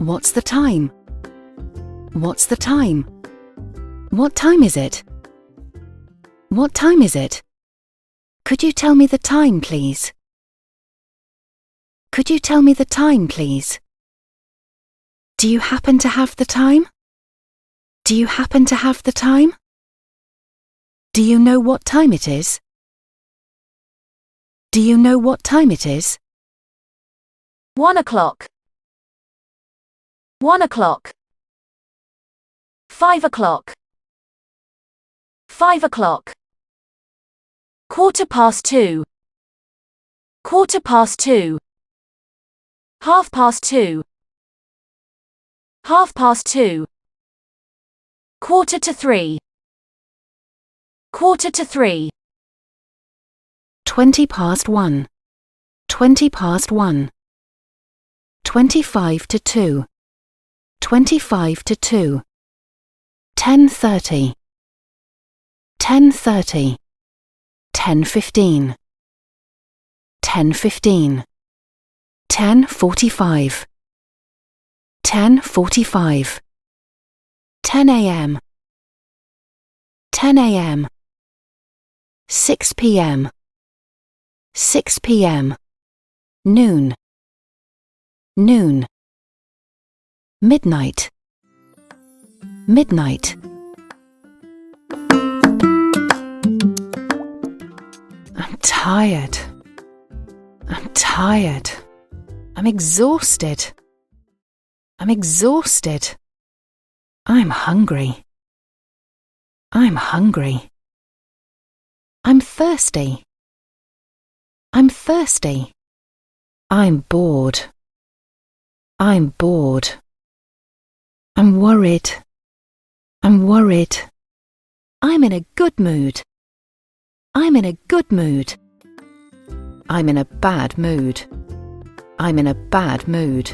What's the time? What's the time? What time is it? What time is it? Could you tell me the time, please? Could you tell me the time, please? Do you happen to have the time? Do you happen to have the time? Do you know what time it is? Do you know what time it is? 1 o'clock. 1 o'clock. 5 o'clock. 5 o'clock. 2:15. 2:15. 2:30. 2:30. 2:45. 3:45. 1:20. 1:20. 25 to 2. 25 to 2. 10:30. 10:30. 10:15. 10:15. 10:45. 10:45. 10 a.m. 10 a.m. 6 p.m. 6 p.m. Noon. Noon. Midnight. Midnight. I'm tired. I'm tired. I'm exhausted. I'm exhausted. I'm hungry. I'm hungry. I'm thirsty. I'm thirsty. I'm bored. I'm bored. I'm worried. I'm worried. I'm in a good mood. I'm in a good mood. I'm in a bad mood. I'm in a bad mood.